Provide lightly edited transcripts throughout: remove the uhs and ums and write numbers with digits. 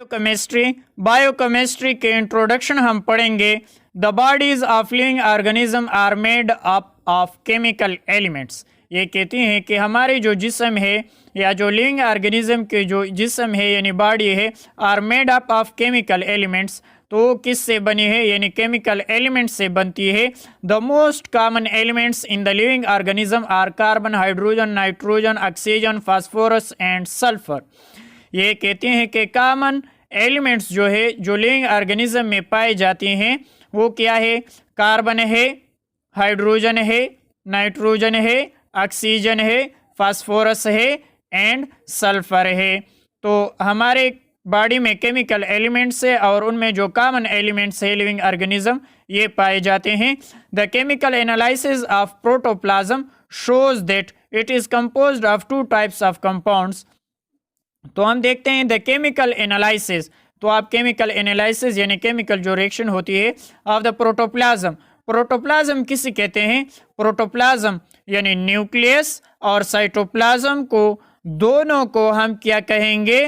Biochemistry के introduction हम पढ़ेंगे। The bodies of living organism are made up of chemical elements. ये कहती हैं कि हमारे जो जिस्म है या जो लिविंग ऑर्गेनिज्म के जो जिस्म है यानी बॉडी है, are made up of chemical elements. तो किससे बनी है? यानी केमिकल एलिमेंट्स से बनती है। The most common elements in the living organism are carbon, hydrogen, nitrogen, oxygen, phosphorus and sulphur. ये कहते हैं कि कॉमन एलिमेंट्स जो है जो लिविंग ऑर्गेनिज्म में पाए जाते हैं वो क्या है? कार्बन है, हाइड्रोजन है, नाइट्रोजन है, ऑक्सीजन है, फास्फोरस है एंड सल्फर है। तो हमारे बॉडी में केमिकल एलिमेंट्स है और उनमें जो कॉमन एलिमेंट्स है लिविंग ऑर्गेनिज्म ये पाए जाते हैं। The chemical analysis of protoplasm shows that it is composed of two types of compounds. तो हम देखते हैं द केमिकल एनालिसिस। तो आप केमिकल एनालिसिस यानी केमिकल जो रिएक्शन होती है ऑफ द प्रोटोप्लाज्म। प्रोटोप्लाज्म किसे कहते हैं? प्रोटोप्लाज्म यानी न्यूक्लियस और साइटोप्लाज्म को दोनों को हम क्या कहेंगे?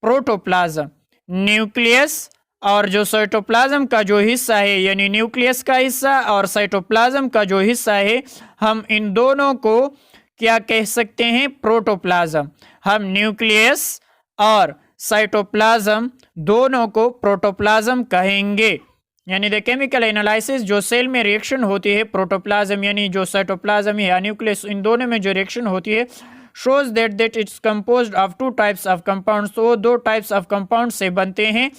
प्रोटोप्लाज्म। न्यूक्लियस और जो साइटोप्लाज्म का जो हिस्सा है यानी न्यूक्लियस का हिस्सा और साइटोप्लाज्म का जो हिस्सा है, हम इन दोनों को क्या कह सकते हैं? प्रोटोप्लाज्म। हम न्यूक्लियस और साइटोप्लाज्म दोनों को प्रोटोप्लाज्म कहेंगे। यानी द केमिकल एनालिसिस जो सेल में रिएक्शन होती है प्रोटोप्लाज्म यानी जो साइटोप्लाज्म या न्यूक्लियस, इन दोनों में जो रिएक्शन होती है, shows that it's composed of two types of compounds। तो दो टाइप्स ऑफ कंपाउंड से बनते हैं।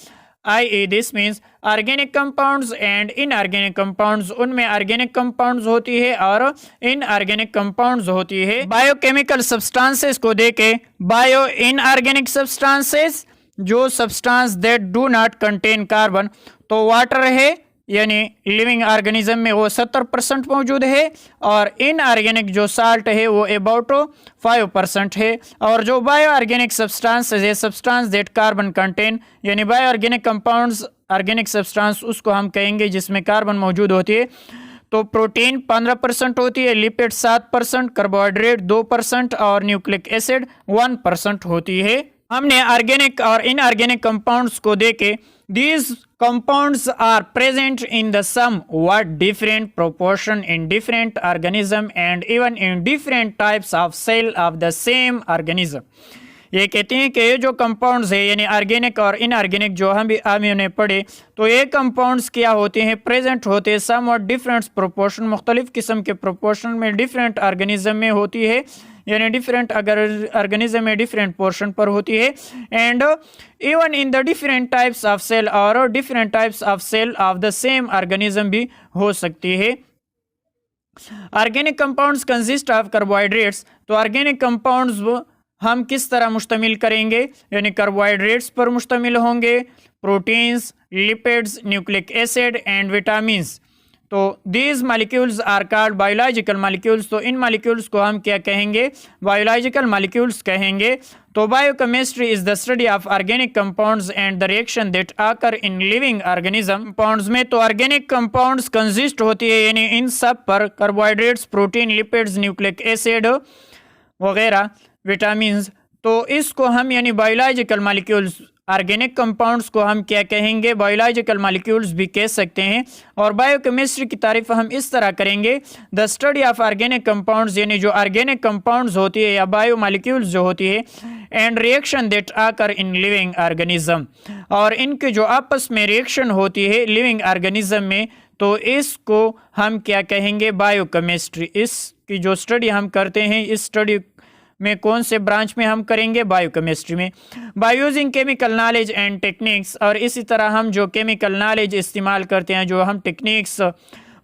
i.e. This means organic compounds and inorganic compounds. उनमें ऑर्गेनिक कंपाउंड्स होती है और इनऑर्गेनिक कंपाउंड्स होती है। बायोकेमिकल सब्सटेंसेस को देके बायो इनऑर्गेनिक सब्सटेंसेस जो substance that do not contain carbon, तो वाटर है यानी लिविंग ऑर्गेनिज्म में वो 70% मौजूद है और इनऑर्गेनिक जो साल्ट है वो अबाउट 5% है। और जो बायो ऑर्गेनिक सब्सटेंसेस है सब्सटेंस दैट कार्बन कंटेन, यानी bio organic compounds organic substance उसको हम कहेंगे जिसमें कार्बन मौजूद होती है। तो प्रोटीन 15% होती है, लिपिड 7%, कार्बोहाइड्रेट 2% और न्यूक्लिक एसिड 1% होती है। हमने ऑर्गेनिक और इनऑर्गेनिक कंपाउंड्स को देखे। These compounds are present in the somewhat different proportion in different organism and even in different types of cell of the same organism। ये कहते हैं कि ये जो कंपाउंड्स है यानी ऑर्गेनिक और इनऑर्गेनिक जो हमने पढ़े, तो ये कंपाउंड्स क्या होते हैं? प्रेजेंट होते हैं समवट डिफरेंट प्रोपोर्शन, मुख्तलिफ किस्म के प्रोपोर्शन में डिफरेंट ऑर्गेनिज्म में होती है, यानी डिफरेंट अगर ऑर्गेनिज्म में डिफरेंट पोर्शन पर होती है। And even in the different types of cell और different types of cell of the same organism भी हो सकती है। Organic compounds consist of carbohydrates. तो ऑर्गेनिक कंपाउंड्स हम किस तरह मुश्तमिल करेंगे? यानी कार्बोहाइड्रेट्स पर मुश्तमिल होंगे, proteins, lipids, nucleic acid and vitamins. तो these molecules are called biological molecules. तो इन मालिक्यूल्स को हम क्या कहेंगे? बायोलॉजिकल मालिक्यूल्स कहेंगे। तो biochemistry is the study of organic compounds and the reaction that आकर इन लिविंग ऑर्गेनिज्म। कंपाउंड्स में तो ऑर्गेनिक कंपाउंड्स कंसिस्ट होती है यानी इन सब पर carbohydrates, protein, lipids, nucleic acid वगैरह, विटामिन्स। तो इसको हम यानी बायोलॉजिकल मालिक्यूल्स, ऑर्गेनिक कंपाउंड्स को हम क्या कहेंगे? बायोलॉजिकल मालिक्यूल्स भी कह सकते हैं। और बायोकेमिस्ट्री की तारीफ हम इस तरह करेंगे, the study of organic compounds यानी जो ऑर्गेनिक कंपाउंड्स होती है या बायो मालिक्यूल्स जो होती है, एंड रिएक्शन दैट आकर इन लिविंग ऑर्गेनिज्म, और इनके जो आपस में रिएक्शन होती है लिविंग ऑर्गेनिज्म में, तो इसको हम क्या कहेंगे? बायोकेमिस्ट्री। इसकी जो स्टडी हम करते हैं, इस स्टडी में कौन से ब्रांच में हम करेंगे? बायोकेमिस्ट्री में। By using chemical knowledge and techniques, और इसी तरह हम जो केमिकल नॉलेज इस्तेमाल करते हैं, जो हम techniques,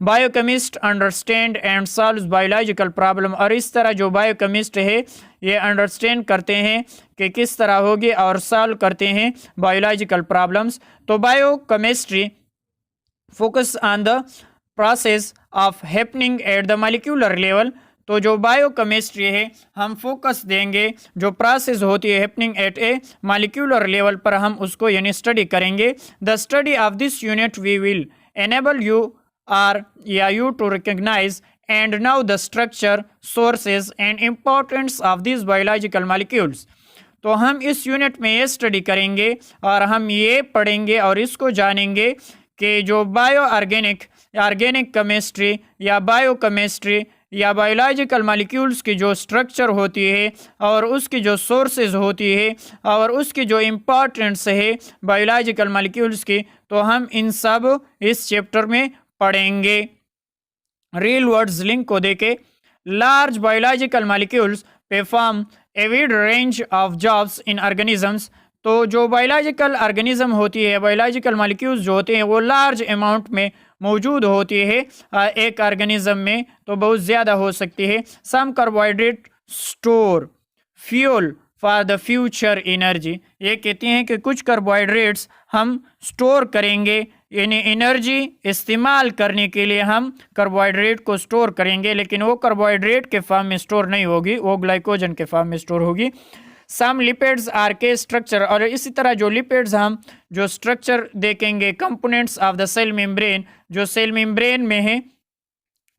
biochemist understand and solves biological problem. और इस तरह जो बायोकेमिस्ट है ये अंडरस्टैंड करते हैं कि किस तरह होगी और सॉल्व करते हैं बायोलॉजिकल प्रॉब्लम्स। तो biochemistry focus on the process of happening at the molecular level. तो जो बायोकेमिस्ट्री है हम फोकस देंगे जो प्रोसेस होती है happening at a molecular level पर, हम उसको यानी स्टडी करेंगे। The study of this unit we will enable you are या you to recognise and now the structure, sources and importance of this biological molecules. तो हम इस यूनिट में ये स्टडी करेंगे और हम ये पढ़ेंगे और इसको जानेंगे कि जो ऑर्गेनिक केमिस्ट्री या बायोकेमिस्ट्री या बायोलॉजिकल मॉलिक्यूल्स की जो स्ट्रक्चर होती है और उसकी जो सोर्सेज होती है और उसकी जो इम्पोर्टेंस है बायोलॉजिकल मॉलिक्यूल्स की, तो हम इन सब इस चैप्टर में पढ़ेंगे। रियल वर्ड्स लिंक को देके large biological molecules perform a wide range of jobs in organisms. तो जो बायोलॉजिकल ऑर्गेनिज्म होती है, बायोलॉजिकल मॉलिक्यूल्स जो होते हैं वो लार्ज अमाउंट में मौजूद होती है एक ऑर्गेनिज्म में, तो बहुत ज़्यादा हो सकती है। Some carbohydrate store fuel for the future energy. ये कहती हैं कि कुछ कार्बोहाइड्रेट्स हम स्टोर करेंगे, यानी एनर्जी इस्तेमाल करने के लिए हम कार्बोहाइड्रेट को स्टोर करेंगे, लेकिन वो कार्बोहाइड्रेट के फॉर्म में स्टोर नहीं होगी, वो ग्लाइकोजन के फॉर्म में स्टोर होगी। सम लिपिड्स आर के स्ट्रक्चर, और इसी तरह जो लिपिड्स हम जो स्ट्रक्चर देखेंगे components of the cell membrane, जो सेल मेम्ब्रेन में है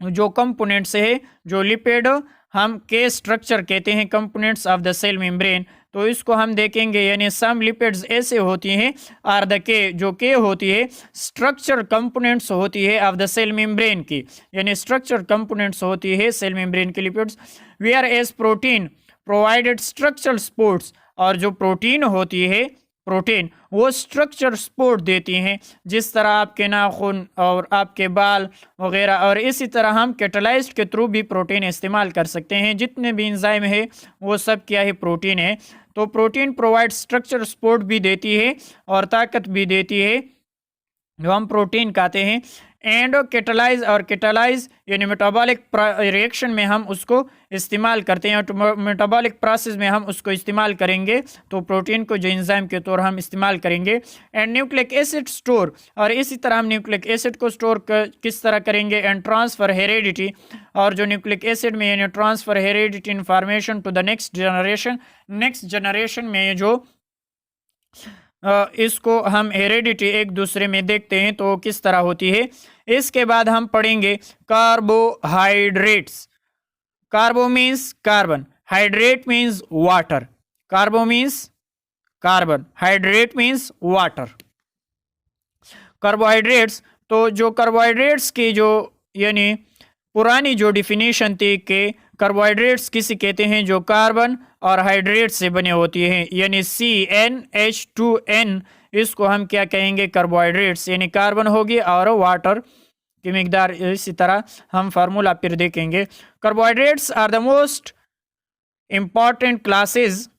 जो कंपोनेंट्स है, जो लिपिड हम के स्ट्रक्चर कहते हैं components of the cell membrane, तो इसको हम देखेंगे। यानी सम लिपिड्स ऐसे होती हैं आर द के, जो के होती है स्ट्रक्चर कंपोनेंट्स होती है ऑफ द सेल मेम्ब्रेन की, यानी स्ट्रक्चर कंपोनेंट्स होती है सेल मेम्ब्रेन की lipids. Whereas protein provided structural supports, और जो प्रोटीन होती है प्रोटीन वो स्ट्रक्चर सपोर्ट देती हैं, जिस तरह आपके नाखून और आपके बाल वगैरह, और इसी तरह हम कैटालाइज्ड के थ्रू भी प्रोटीन इस्तेमाल कर सकते हैं। जितने भी एंजाइम है वो सब क्या है, प्रोटीन है। तो प्रोटीन प्रोवाइड स्ट्रक्चर सपोर्ट भी देती है और ताकत भी देती है, जो हम प्रोटीन कहते हैं। एंड कैटालाइज, और कैटालाइज यानी मेटाबॉलिक रिएक्शन में हम उसको इस्तेमाल करते हैं, तो मेटाबॉलिक प्रोसेस में हम उसको इस्तेमाल करेंगे, तो प्रोटीन को जो एंजाइम के तौर हम इस्तेमाल करेंगे। एंड न्यूक्लिक एसिड स्टोर, और इसी तरह हम न्यूक्लिक एसिड को स्टोर किस तरह करेंगे। एंड ट्रांसफर हेरिडिटी, और जो न्यूक्लिक एसिड में यानी transfer heredity information to the next generation में जो इसको हम हेरिडिटी एक दूसरे में देखते हैं तो किस तरह होती है। इसके बाद हम पढ़ेंगे carbohydrates. Carbo means carbon, hydrate means water. Carbo means carbon, hydrate means water. Carbohydrates, तो जो कार्बोहाइड्रेट्स की जो यानी पुरानी जो डिफिनीशन थी कि कार्बोहाइड्रेट्स किसी कहते हैं जो कार्बन और हाइड्रेट से बने होती हैं, यानी CnH2n, इसको हम क्या कहेंगे, कार्बोहाइड्रेट्स, यानी कार्बन होगी और वाटर की मिकदार। इसी तरह हम फार्मूला फिर देखेंगे। Carbohydrates are the most important classes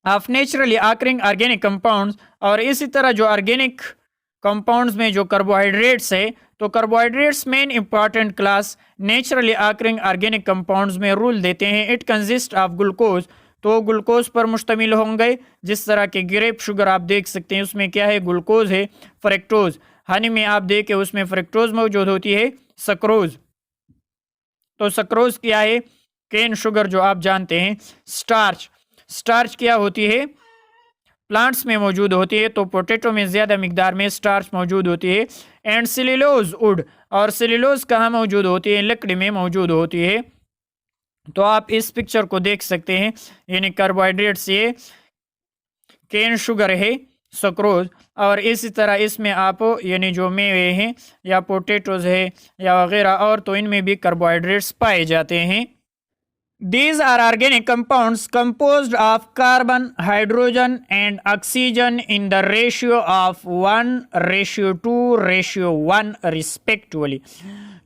of naturally occurring organic compounds, और इसी तरह जो ऑर्गेनिक कंपाउंड्स में जो कार्बोहाइड्रेट्स है, तो carbohydrates main important class naturally occurring organic compounds में रूल देते हैं। इट कंसिस्ट ऑफ ग्लूकोज, तो ग्लूकोज पर मुश्तमिल होंगे, जिस तरह के ग्रेप शुगर आप देख सकते हैं उसमें क्या है, ग्लूकोज है। फ्रक्टोज, हनी में आप देखें उसमें फ्रक्टोज मौजूद होती है। सक्रोज, तो सक्रोज क्या है, केन शुगर जो आप जानते हैं। स्टार्च, स्टार्च क्या होती है, प्लांट्स में मौजूद होती है, तो पोटैटो में ज़्यादा मिकदार में स्टार्च मौजूद होती है। एंड सेल्यूलोज वुड, और सेल्यूलोज कहाँ मौजूद होती है, लकड़ी में मौजूद होती है। तो आप इस पिक्चर को देख सकते हैं, यानी कार्बोहाइड्रेट्स ये केन शुगर है, सक्रोज, और इसी तरह इसमें आप यानी जो मेवे हैं या पोटैटोज है या वगैरह और, तो इनमें भी कार्बोहाइड्रेट्स पाए जाते हैं। These are organic compounds composed of carbon, hydrogen and oxygen in the ratio of 1:2:1 respectively.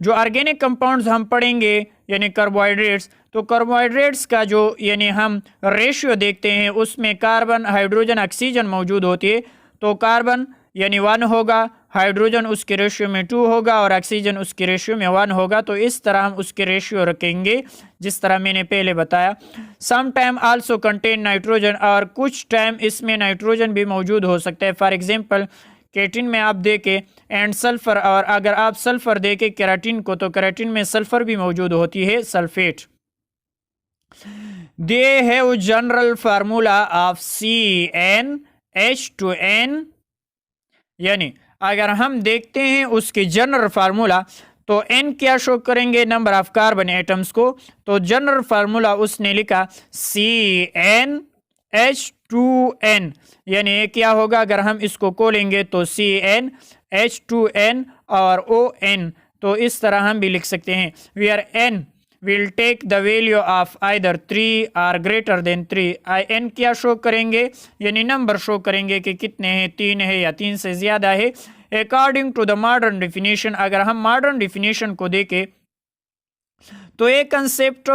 जो ऑर्गेनिक कंपाउंड्स हम पढ़ेंगे यानी कार्बोहाइड्रेट्स, तो कार्बोहाइड्रेट्स का जो यानी हम रेशियो देखते हैं उसमें कार्बन, हाइड्रोजन, ऑक्सीजन मौजूद होती है। तो कार्बन यानी 1 होगा, हाइड्रोजन उसके रेशियो में 2 होगा और ऑक्सीजन उसके रेशियो में 1 होगा। तो इस तरह हम उसके रेशियो रखेंगे जिस तरह मैंने पहले बताया। Some time also contain nitrogen, और कुछ टाइम इसमें नाइट्रोजन भी मौजूद हो सकता है। फॉर एग्जांपल केराटिन में आप देखें एंड सल्फर, और अगर आप सल्फर देखें केराटिन को, तो केराटिन में सल्फर भी मौजूद होती है, sulphate. They have general formula of CnH2n, यानी अगर हम देखते हैं उसके जनरल फार्मूला, तो n क्या शो करेंगे, नंबर ऑफ कार्बन एटम्स को, तो जनरल फार्मूला उसने लिखा CnH2n H2N, यानी ये क्या होगा अगर हम इसको खोलेंगे तो CN H2N और ON, तो इस तरह हम भी लिख सकते हैं। Where N will take the value of either 3 और ग्रेटर देन 3। N क्या शो करेंगे, यानी नंबर शो करेंगे कि कितने हैं, 3 है या 3 से ज़्यादा है। According to the modern definition, अगर हम मॉडर्न डिफिनीशन को देखें तो ये कंसेप्ट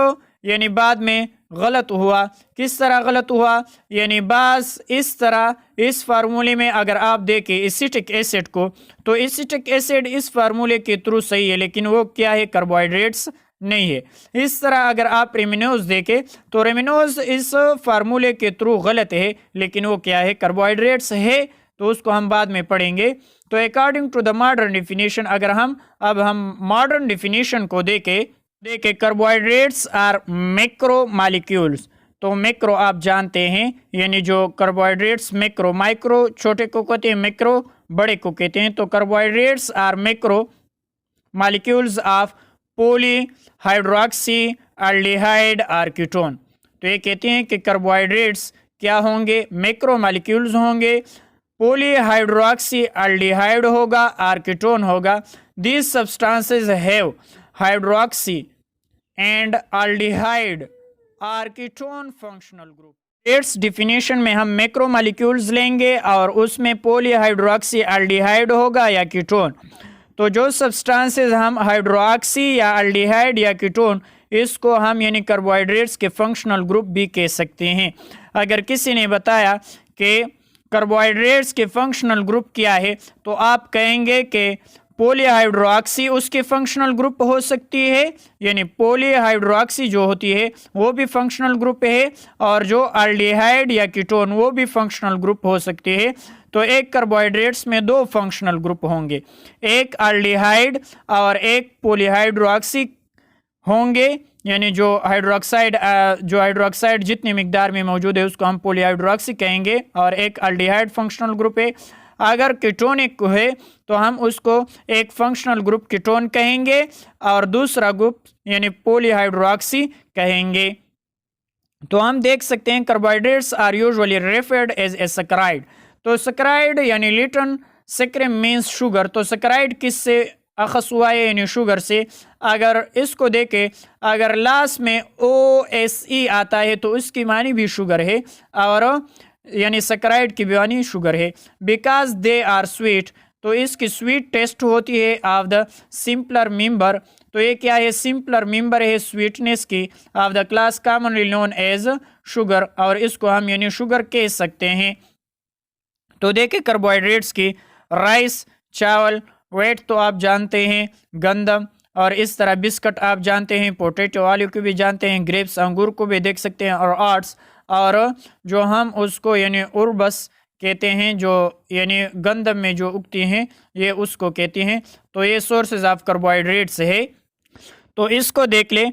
यानी बाद में गलत हुआ। किस तरह गलत हुआ, यानी बास इस तरह इस फार्मूले में अगर आप देखें एसिटिक एसिड को, तो एसिटिक एसिड इस फार्मूले के थ्रू सही है, लेकिन वो क्या है, कार्बोहाइड्रेट्स नहीं है। इस तरह अगर आप रेमिनोज देखें तो रेमिनोज इस फार्मूले के थ्रू गलत है, लेकिन वो क्या है, कार्बोहाइड्रेट्स है, तो उसको हम बाद में पढ़ेंगे। तो according to the modern definition, अगर हम मॉडर्न डिफिनीशन को देखें कार्बोहाइड्रेट्स आर मैक्रो मॉलिक्यूल्स। तो मैक्रो आप जानते हैं, यानी जो कार्बोहाइड्रेट्स मैक्रो, माइक्रो छोटे को कहते हैं, मैक्रो बड़े को कहते हैं। तो carbohydrates are macro molecules of polyhydroxy aldehyde और कीटोन। तो ये कहते हैं कि कार्बोहाइड्रेट्स क्या होंगे, मैक्रो मॉलिक्यूल्स होंगे, पॉलीहाइड्रोक्सी एल्डिहाइड होगा और कीटोन होगा। These substances have hydroxy and aldehyde और ketone functional group. It's definition में हम मैक्रो मॉलिक्यूल्स लेंगे और उसमें पॉलीहाइड्रोक्सी एल्डिहाइड होगा या कीटोन। तो जो सब्सटेंसेस हम हाइड्रोक्सी या एल्डिहाइड या कीटोन, इसको हम यानी कार्बोहाइड्रेट्स के फंक्शनल ग्रुप भी कह सकते हैं। अगर किसी ने बताया कि कार्बोहाइड्रेट्स के फंक्शनल ग्रुप क्या है, तो आप कहेंगे कि पॉलीहाइड्रोक्सी उसके फंक्शनल ग्रुप हो सकती है, यानी पॉलीहाइड्रोक्सी जो होती है वो भी फंक्शनल ग्रुप है, और जो एल्डिहाइड या कीटोन वो भी फंक्शनल ग्रुप हो सकती है। तो एक कार्बोहाइड्रेट्स में 2 फंक्शनल ग्रुप होंगे, एक एल्डिहाइड और एक पॉलीहाइड्रोक्सी होंगे, यानी जो हाइड्रोक्साइड जितनी मिकदार में मौजूद है उसको हम पॉलीहाइड्रोक्सी कहेंगे, और एक एल्डिहाइड फंक्शनल ग्रुप है। अगर कीटोनिक है तो हम उसको एक फंक्शनल ग्रुप कीटोन कहेंगे और दूसरा ग्रुप यानी पॉलीहाइड्रोक्सी कहेंगे। तो हम देख सकते हैं carbohydrates are usually referred as a saccharide. तो सैकराइड यानी लिटन, सैकरम मीन्स शुगर। तो सैकराइड किससे अखस हुआ है, यानी शुगर से। अगर इसको देखें, अगर लास्ट में OSE आता है तो उसकी मानी भी शुगर है, और यानी सैकराइड की भी मानी शुगर है। बिकॉज दे आर स्वीट, तो इसकी स्वीट टेस्ट होती है ऑफ द सिंपलर मेंबर। तो ये क्या है, सिंपलर मेंबर है स्वीटनेस की of the class commonly known as sugar, और इसको हम यानी शुगर कह सकते हैं। तो देखिए कार्बोहाइड्रेट्स की राइस, चावल, वेट तो आप जानते हैं, गंदम, और इस तरह बिस्किट आप जानते हैं, पोटैटो आलू को भी जानते हैं, ग्रेप्स अंगूर को भी देख सकते हैं, और आर्ट्स, और जो हम उसको यानी उर्बस कहते हैं, जो यानी गंदम में जो उगती हैं, ये उसको कहते हैं। तो ये सोर्सेज ऑफ कार्बोहाइड्रेट्स है। तो इसको देख ले,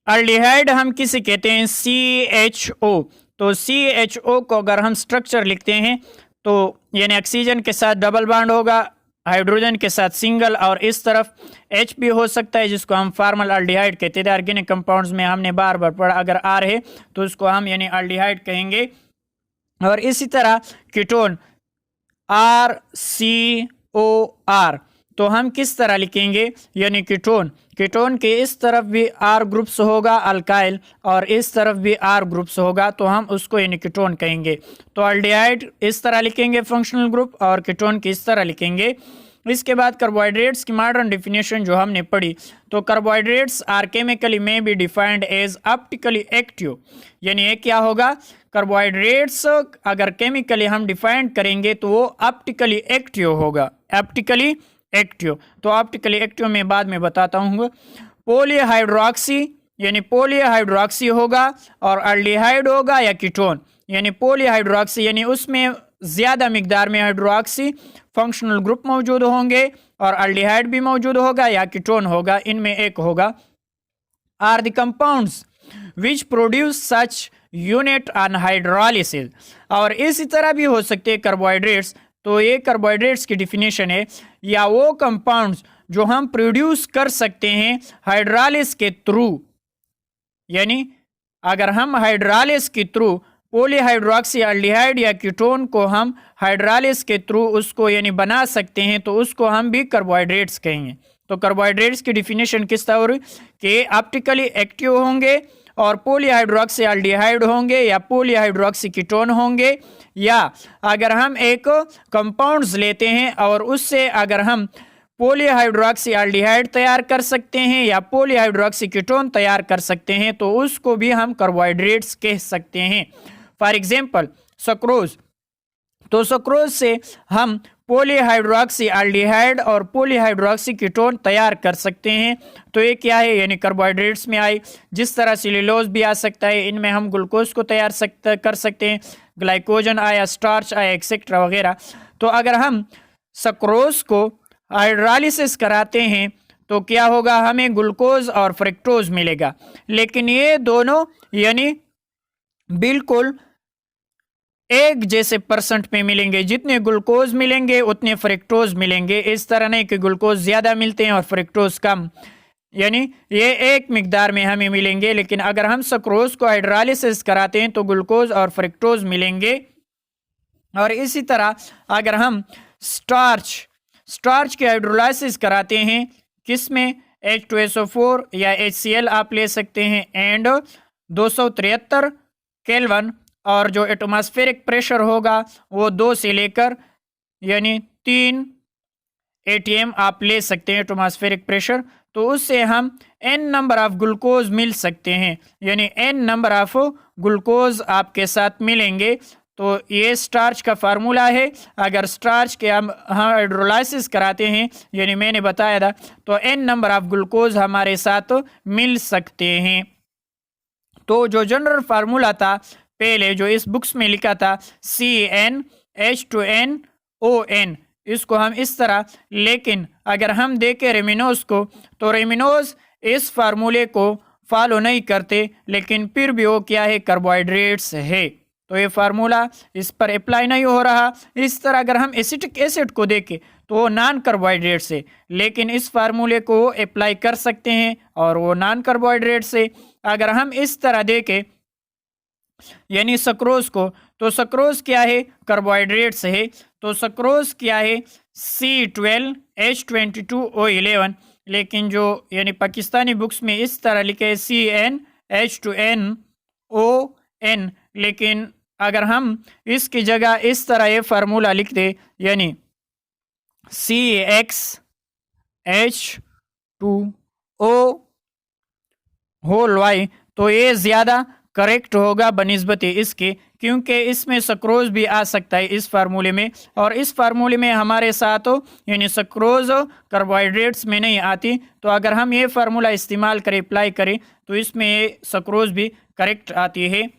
एल्डिहाइड हम किसे कहते हैं, CHO। तो CHO को अगर हम स्ट्रक्चर लिखते हैं तो यानी ऑक्सीजन के साथ डबल बॉन्ड होगा, हाइड्रोजन के साथ सिंगल, और इस तरफ H भी हो सकता है जिसको हम फॉर्मल एल्डिहाइड कहते थे। ऑर्गेनिक कंपाउंड्स में हमने बार बार पढ़ा, अगर R है तो उसको हम यानी एल्डिहाइड कहेंगे। और इसी तरह कीटोन RCOR, तो हम किस तरह लिखेंगे, यानी कीटोन के इस तरफ भी R ग्रुप्स होगा अल्काइल, और इस तरफ भी R ग्रुप्स होगा, तो हम उसको यानी कीटोन कहेंगे। तो एल्डिहाइड इस तरह लिखेंगे फंक्शनल ग्रुप, और कीटोन की इस तरह लिखेंगे। इसके बाद कार्बोहाइड्रेट्स की मॉडर्न डिफिनेशन जो हमने पढ़ी, तो carbohydrates are chemically may be defined as optically active. यानी ये क्या होगा, कार्बोहाइड्रेट्स अगर केमिकली हम डिफाइंड करेंगे तो वो ऑप्टिकली एक्टिव होगा, ऑप्टिकली एक्टिव। तो ऑप्टिकली एक्टिव में बाद में बताता हूँ। पॉलीहाइड्रोक्सी यानी पॉलीहाइड्रोक्सी होगा, और एल्डिहाइड होगा या कीटोन, यानी पॉलीहाइड्रोक्सी यानी उसमें ज़्यादा मिकदार में हाइड्रोक्सी फंक्शनल ग्रुप मौजूद होंगे, और एल्डिहाइड भी मौजूद होगा या कीटोन होगा, इनमें एक होगा। Are the compounds which produce such unit on hydrolysis, और इसी तरह भी हो सकते हैं कार्बोहाइड्रेट्स। तो ये कार्बोहाइड्रेट्स की डिफिनेशन है, या वो कंपाउंड्स जो हम प्रोड्यूस कर सकते हैं हाइड्रोलिस के थ्रू, यानी अगर हम हाइड्रोलिस के थ्रू पॉलीहाइड्रोक्सील्डिहाइड या कीटोन को हम हाइड्रोलिसिस के थ्रू उसको यानी बना सकते हैं, तो उसको हम भी कार्बोहाइड्रेट्स कहेंगे। तो कार्बोहाइड्रेट्स की डिफिनेशन किस तरह कि ऑप्टिकली एक्टिव होंगे और पॉलीहाइड्रोक्सील्डिहाइड होंगे या पॉलीहाइड्रोक्सी कीटोन होंगे, या अगर हम एक कंपाउंड्स लेते हैं और उससे अगर हम पॉलीहाइड्रोक्सील्डिहाइड तैयार कर सकते हैं या पॉलीहाइड्रोक्सी कीटोन तैयार कर सकते हैं, तो उसको भी हम कार्बोहाइड्रेट्स कह सकते हैं। फॉर एग्जांपल सक्रोज, तो सक्रोज से हम पॉलीहाइड्रोक्सील्डिहाइड और पॉलीहाइड्रोक्सी कीटोन तैयार कर सकते हैं। तो ये क्या है, यानी कार्बोहाइड्रेट्स में आई। जिस तरह सेल्यूलोज भी आ सकता है, इनमें हम ग्लूकोज को तैयार कर सकते हैं, ग्लाइकोजन आया, स्टार्च आया, एक्सेट्रा वगैरह। तो अगर हम सक्रोज को हाइड्रोलिसिस कराते हैं तो क्या होगा, हमें ग्लूकोज और फ्रक्टोज मिलेगा, लेकिन ये दोनों यानी बिल्कुल एक जैसे परसेंट में मिलेंगे। जितने ग्लूकोज मिलेंगे उतने फ्रक्टोज मिलेंगे। इस तरह नहीं कि ग्लूकोज ज्यादा मिलते हैं और फ्रक्टोज कम, यानी ये एक मिकदार में हमें मिलेंगे। लेकिन अगर हम सक्रोज को हाइड्रोलिसिस कराते हैं तो ग्लूकोज और फ्रक्टोज मिलेंगे। और इसी तरह अगर हम स्टार्च की हाइड्रोलाइसिस कराते हैं, किसमें, H2SO4 या HCl आप ले सकते हैं, एंड 273 केल्विन, और जो एटमॉस्फेरिक प्रेशर होगा वो 2 से लेकर यानी 3 atm आप ले सकते हैं एटमॉस्फेरिक प्रेशर। तो उससे हम n नंबर ऑफ ग्लूकोज मिल सकते हैं, यानी n नंबर ऑफ ग्लूकोज आपके साथ मिलेंगे। तो ये स्टार्च का फार्मूला है। अगर स्टार्च के हम हाइड्रोलाइसिस कराते हैं, यानी मैंने बताया था, तो n नंबर ऑफ ग्लूकोज हमारे साथ मिल सकते हैं। तो जो जनरल फार्मूला था पहले जो इस बुक्स में लिखा था CnH2nOn, इसको हम इस तरह, लेकिन अगर हम देखें रेमिनोज को, तो रेमिनोज इस फार्मूले को फॉलो नहीं करते, लेकिन फिर भी वो क्या है, कार्बोहाइड्रेट्स है। तो ये फार्मूला इस पर अप्लाई नहीं हो रहा। इस तरह अगर हम एसिटिक एसिड को देखें तो वो नॉन कार्बोहाइड्रेट्स है, लेकिन इस फार्मूले को अप्लाई कर सकते हैं और वो नॉन कार्बोहाइड्रेट्स है। अगर हम इस तरह देखें यानी सक्रोज को, तो सक्रोज क्या है, कार्बोहाइड्रेट्स है। तो सक्रोज क्या है, C12H22O11, लेकिन जो यानी पाकिस्तानी बुक्स में इस तरह लिखे CnH2nOn, लेकिन अगर हम इसकी जगह इस तरह ये फार्मूला लिख दे यानी CXH2O, तो ये ज़्यादा करेक्ट होगा बनिस्बत इसके, क्योंकि इसमें सक्रोज भी आ सकता है इस फार्मूले में, और इस फार्मूले में हमारे साथ यानी सक्रोज कार्बोहाइड्रेट्स में नहीं आती। तो अगर हम ये फार्मूला इस्तेमाल करें, अप्लाई करें, तो इसमें ये सक्रोज भी करेक्ट आती है।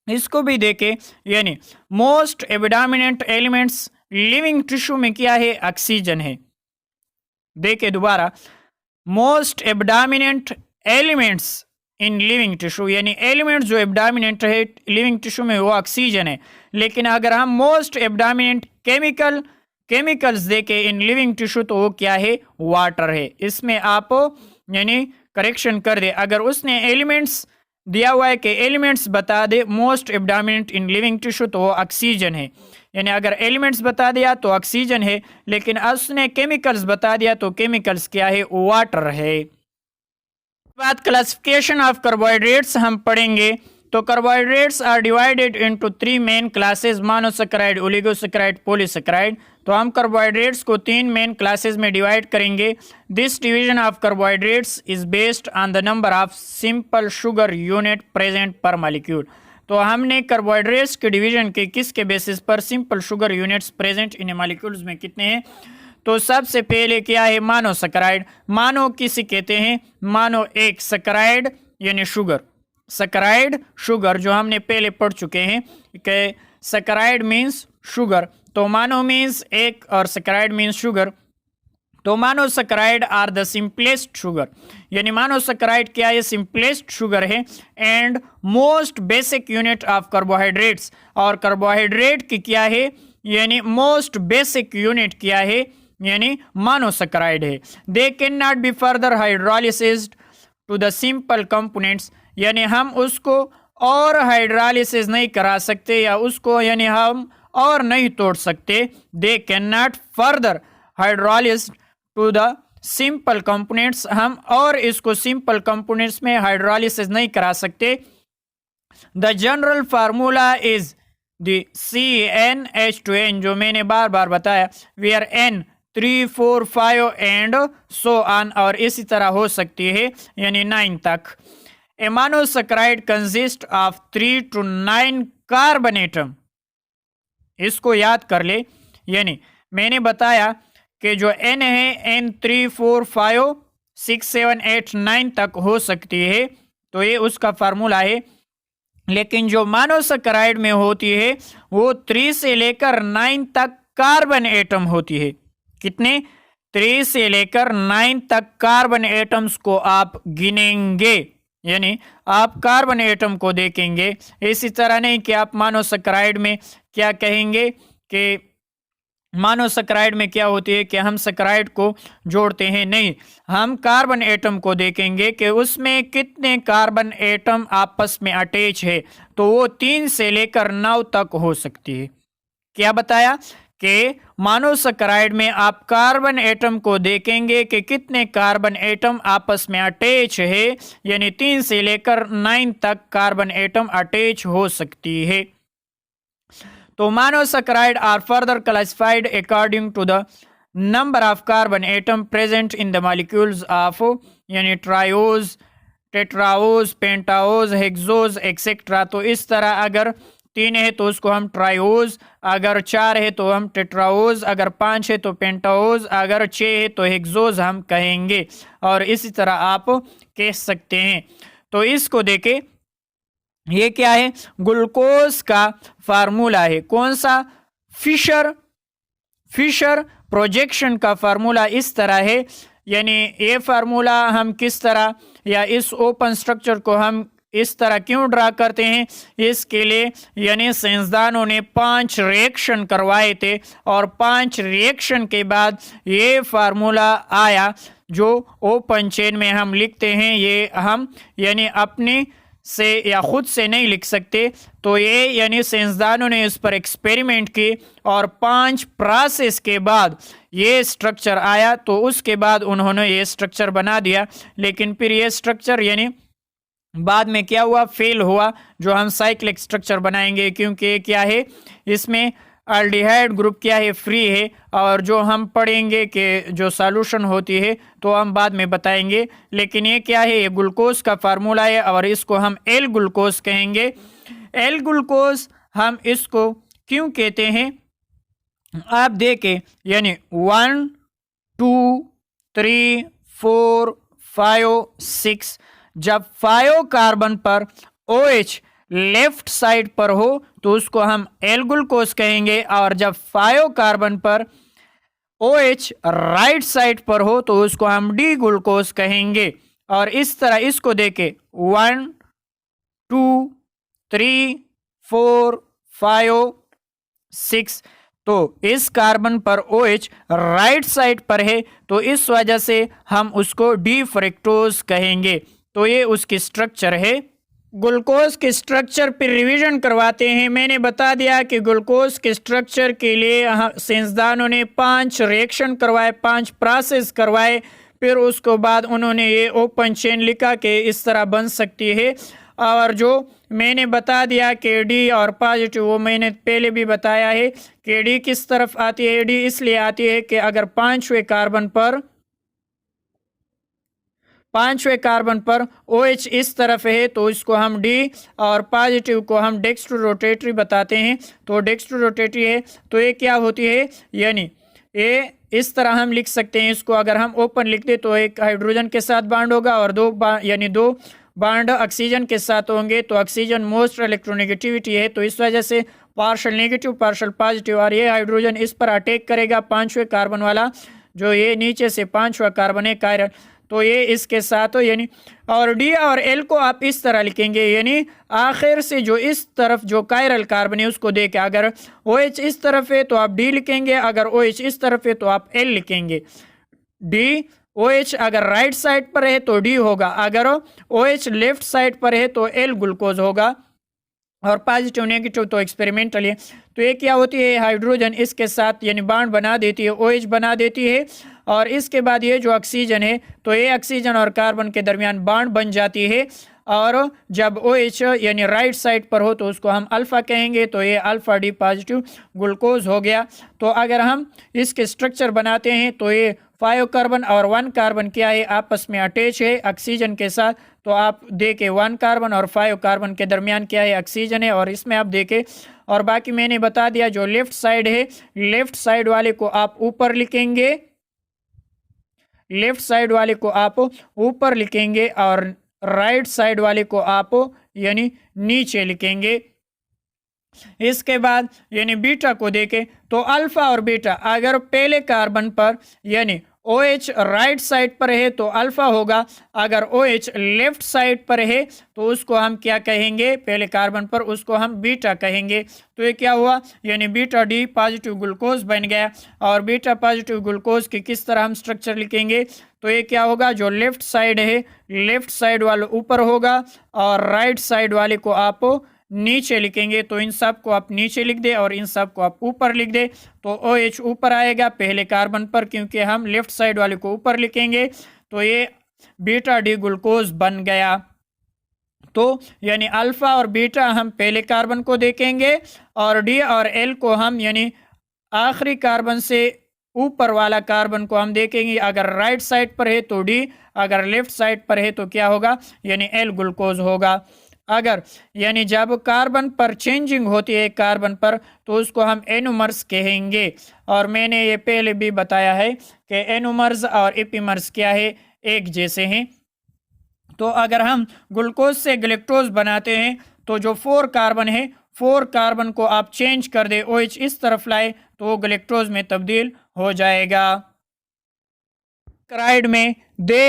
इसको भी देखें, यानी most abundant elements living tissue में क्या है, ऑक्सीजन है। देखें दोबारा, most abundant elements in living tissue, यानी एलिमेंट जो एब्डोमिनेंट है लिविंग टिश्यू में वो ऑक्सीजन है। लेकिन अगर हम मोस्ट एब्डोमिनेंट केमिकल्स देखें इन लिविंग टिश्यू, तो वो क्या है, वाटर है। इसमें आप यानी करेक्शन कर दे, अगर उसने एलिमेंट्स दिया हुआ है कि एलिमेंट्स बता दे most abundant in living tissue, तो वो ऑक्सीजन है। यानी अगर एलिमेंट्स बता दिया तो ऑक्सीजन है, लेकिन उसने केमिकल्स बता दिया तो केमिकल्स क्या है, वाटर है। बात क्लासिफिकेशन ऑफ कार्बोहाइड्रेट्स हम पढ़ेंगे। तो carbohydrates are divided into 3 main classes, monosaccharide, oligosaccharide, polysaccharide. तो हम कार्बोहाइड्रेट्स को 3 मेन क्लासेस में डिवाइड करेंगे। This division of carbohydrates is based on the number of simple sugar unit present per molecule. तो हमने कार्बोहाइड्रेट्स के डिवीजन के किसके बेसिस पर, simple sugar units present in molecules में कितने हैं। तो सबसे पहले क्या है, मोनोसैकेराइड। मोनो किसे कहते हैं, मोनो एक, सैकेराइड यानी शुगर, सैकेराइड शुगर जो हमने पहले पढ़ चुके हैं कि सैकेराइड मीन्स शुगर। तो मोनो मीन्स एक और सैकेराइड मीन्स शुगर। तो monosaccharide are the simplest sugar, यानी मोनोसैकेराइड क्या है, सिंपलेस्ट शुगर है and most basic unit of carbohydrates. और कार्बोहाइड्रेट की क्या है, यानी मोस्ट बेसिक यूनिट क्या है, यानी मोनोसैकेराइड है। They cannot be further hydrolysed to the simple components, यानी हम उसको और हाइड्रोलिसिस नहीं करा सकते या उसको यानी हम और नहीं तोड़ सकते, they cannot further hydrolyse to the simple components, हम और इसको सिंपल कंपोनेंट्स में हाइड्रोलिसिस नहीं करा सकते। The general formula is the CnH2n, जो मैंने बार बार बताया, where N 3, 4, 5 and so on, और इसी तरह हो सकती है यानी 9 तक। A monosaccharide consist of 3 to 9 carbon atom, इसको याद कर ले। यानी मैंने बताया कि जो N है N 3, 4, 5, 6, 7, 8, 9 तक हो सकती है, तो ये उसका फार्मूला है। लेकिन जो मोनोसैकेराइड में होती है वो 3 से लेकर 9 तक कार्बन एटम होती है। कितने? 3 से लेकर 9 तक कार्बन एटम्स को आप गिनेंगे, यानी आप कार्बन एटम को देखेंगे। इसी तरह नहीं कि आप मोनोसैकेराइड में क्या कहेंगे कि मोनोसैकेराइड में क्या होती है कि हम सैकेराइड को जोड़ते हैं, नहीं, हम कार्बन एटम को देखेंगे कि उसमें कितने कार्बन एटम आपस में अटैच है, तो वो 3 से लेकर 9 तक हो सकती है। क्या बताया कि मोनोसैकेराइड में आप कार्बन एटम को देखेंगे कि कितने कार्बन एटम आपस में अटैच है, यानी 3 से लेकर 9 तक कार्बन एटम अटैच हो सकती है। तो monosaccharide are further classified according to the number of carbon atom present in the molecules of, यानी triose, tetraose, pentaose, hexose etcetera. तो इस तरह अगर 3 है तो उसको हम ट्रायोज, अगर 4 है तो हम टेट्राओज, अगर 5 है तो पेंटाओज, अगर 6 है तो हेक्सोज हम कहेंगे, और इसी तरह आप कह सकते हैं। तो इसको देखें, ये क्या है? ग्लूकोज का फार्मूला है। कौन सा? फिशर प्रोजेक्शन का फार्मूला इस तरह है। यानी ये फार्मूला हम किस तरह, या इस ओपन स्ट्रक्चर को हम इस तरह क्यों ड्रा करते हैं, इसके लिए यानी साइंसदानों ने 5 रिएक्शन करवाए थे, और 5 रिएक्शन के बाद ये फार्मूला आया जो ओपन चेन में हम लिखते हैं। ये हम यानी अपने से या खुद से नहीं लिख सकते, तो ये यानी साइंसदानों ने इस पर एक्सपेरिमेंट की और 5 प्रोसेस के बाद ये स्ट्रक्चर आया, तो उसके बाद उन्होंने ये स्ट्रक्चर बना दिया। लेकिन फिर ये स्ट्रक्चर यानी बाद में क्या हुआ? फेल हुआ, जो हम साइक्लिक स्ट्रक्चर बनाएंगे, क्योंकि क्या है इसमें अल्डिहाइड ग्रुप क्या है? फ्री है। और जो हम पढ़ेंगे कि जो सॉल्यूशन होती है तो हम बाद में बताएंगे। लेकिन ये क्या है? ये ग्लूकोज का फार्मूला है, और इसको हम एल ग्लूकोज कहेंगे। एल ग्लूकोज हम इसको क्यों कहते हैं आप देखें, यानी 1, 2, 3, 4, 5, 6, जब 5 कार्बन पर OH लेफ्ट साइड पर हो तो उसको हम एल ग्लूकोज कहेंगे, और जब 5 कार्बन पर OH राइट साइड पर हो तो उसको हम डी ग्लूकोज कहेंगे। और इस तरह इसको देखें, 1, 2, 3, 4, 5, 6, तो इस कार्बन पर OH राइट साइड पर है, तो इस वजह से हम उसको डी फ्रक्टोज कहेंगे। तो ये उसकी स्ट्रक्चर है। ग्लूकोज के स्ट्रक्चर पर रिवीजन करवाते हैं। मैंने बता दिया कि ग्लूकोज के स्ट्रक्चर के लिए साइंसदानों ने 5 रिएक्शन करवाए, 5 प्रोसेस करवाए, फिर उसको बाद उन्होंने ये ओपन चेन लिखा कि इस तरह बन सकती है। और जो मैंने बता दिया कि डी और पॉजिटिव, वो मैंने पहले भी बताया है कि डी किस तरफ आती है। डी इसलिए आती है कि अगर 5वें कार्बन पर OH इस तरफ है तो इसको हम डी, और पॉजिटिव को हम डेक्स्ट्रो रोटेटरी बताते हैं। तो डेक्स्ट्रो रोटेटरी है तो ये क्या होती है, यानी ये इस तरह हम लिख सकते हैं इसको। अगर हम ओपन लिख दे तो एक हाइड्रोजन के साथ बाड होगा और 2 बाड ऑक्सीजन के साथ होंगे। तो ऑक्सीजन मोस्ट इलेक्ट्रोनेगेटिविटी है, तो इस वजह से पार्शल नेगेटिव पार्शल पॉजिटिव, और ये हाइड्रोजन इस पर अटैक करेगा 5वें कार्बन वाला, जो ये नीचे से 5वां कार्बन है कायरल, तो ये इसके साथ हो, यानी और डी और एल को आप इस तरह लिखेंगे, यानी आखिर से जो इस तरफ जो कायरल कार्बन है उसको देके अगर OH इस तरफ है तो आप डी लिखेंगे, अगर OH इस तरफ है तो आप एल लिखेंगे। डी OH अगर राइट साइड पर है तो डी होगा, अगर OH लेफ्ट साइड पर है तो एल ग्लूकोज होगा। और पॉजिटिव नेगेटिव तो एक्सपेरिमेंटल है। तो ये क्या होती है, हाइड्रोजन इसके साथ यानी बॉन्ड बना देती है, OH बना देती है, और इसके बाद ये जो ऑक्सीजन है तो ये ऑक्सीजन और कार्बन के दरमियान बॉन्ड बन जाती है, और जब OH यानी राइट साइड पर हो तो उसको हम अल्फ़ा कहेंगे, तो ये अल्फ़ा डी पॉजिटिव ग्लूकोज हो गया। तो अगर हम इसके स्ट्रक्चर बनाते हैं तो ये 5 कार्बन और 1 कार्बन क्या है, आपस में अटैच है ऑक्सीजन के साथ। तो आप देखें 1 कार्बन और 5 कार्बन के दरमियान क्या है, ऑक्सीजन है, और इसमें आप देखें। और बाकी मैंने बता दिया, जो लेफ्ट साइड है, लेफ्ट साइड वाले को आप ऊपर लिखेंगे, लेफ्ट साइड वाले को आप ऊपर लिखेंगे, और राइट साइड वाले को आप यानी नीचे लिखेंगे। इसके बाद यानी बीटा को देखें तो अल्फा और बीटा, अगर पहले कार्बन पर यानी OH राइट साइड पर है तो अल्फा होगा, अगर OH लेफ्ट साइड पर है तो उसको हम क्या कहेंगे, पहले कार्बन पर उसको हम बीटा कहेंगे। तो ये क्या हुआ, यानी बीटा डी पॉजिटिव ग्लूकोज बन गया। और बीटा पॉजिटिव ग्लूकोज की किस तरह हम स्ट्रक्चर लिखेंगे, तो ये क्या होगा, जो लेफ्ट साइड है, लेफ्ट साइड वाला ऊपर होगा और राइट साइड वाले को आप नीचे लिखेंगे। तो इन सब को आप नीचे लिख दे और इन सब को आप ऊपर लिख दे। तो OH ऊपर आएगा पहले कार्बन पर, क्योंकि हम लेफ्ट साइड वाले को ऊपर लिखेंगे। तो ये बीटा डी ग्लूकोज बन गया। तो यानी अल्फा और बीटा हम पहले कार्बन को देखेंगे, और डी और एल को हम यानी आखिरी कार्बन से ऊपर वाला कार्बन को हम देखेंगे। अगर राइट साइड पर है तो डी, अगर लेफ्ट साइड पर है तो क्या होगा, यानी एल ग्लूकोज होगा। अगर यानी जब कार्बन पर चेंजिंग होती है कार्बन पर तो उसको हम एनोमर्स कहेंगे। और मैंने ये पहले भी बताया है कि एनोमर्स और एपीमर्स क्या है, एक जैसे हैं। तो अगर हम ग्लूकोज से ग्लूकोज बनाते हैं तो जो 4 कार्बन है, 4 कार्बन को आप चेंज कर दे, OH इस तरफ लाए तो वो ग्लूकोज में तब्दील हो जाएगा। क्राइड में they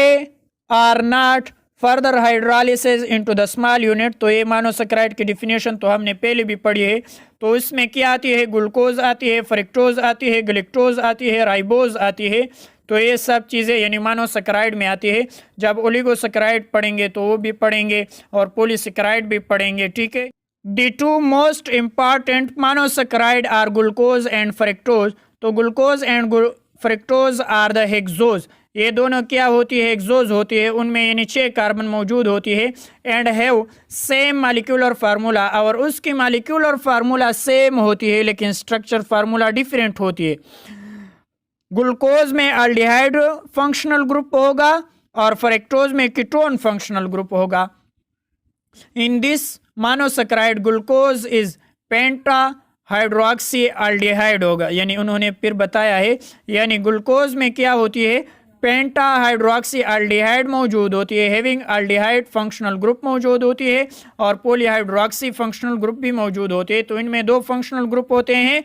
are not further hydrolysis into the small unit. तो ये मोनोसैकेराइड की डिफिनेशन तो हमने पहले भी पढ़ी है। तो इसमें क्या आती है, ग्लूकोज आती है, फ्रक्टोज आती है, ग्लूकोज आती है, राइबोज आती है। तो ये सब चीज़ें यानी मोनोसैकेराइड में आती है। जब ओलिगोसैकेराइड पढ़ेंगे तो वो भी पढ़ेंगे, और पॉलीसैकेराइड भी पढ़ेंगे, ठीक है। The two most important monosaccharide are glucose and fructose. तो glucose and fructose are the hexose. ये दोनों क्या होती है, हेक्सोज होती है। उनमें यानी 6 कार्बन मौजूद होती है, and have same molecular formula. और उसकी मॉलिक्यूलर फार्मूला सेम होती है लेकिन स्ट्रक्चर फार्मूला डिफरेंट होती है। ग्लूकोज में अल्डिहाइड फंक्शनल ग्रुप होगा और फ्रक्टोज में कीटोन फंक्शनल ग्रुप होगा। In this monosaccharide glucose is penta hydroxy aldehyde होगा। यानी उन्होंने फिर बताया है, यानी ग्लूकोज में क्या होती है, पेंटा हाइड्रोक्सी अल्डिहाइड मौजूद होती है, हैविंग अल्डिहाइड फंक्शनल ग्रुप मौजूद होती है, और पॉलीहाइड्रोक्सी फंक्शनल ग्रुप भी मौजूद होते हैं। तो इनमें 2 फंक्शनल ग्रुप होते हैं।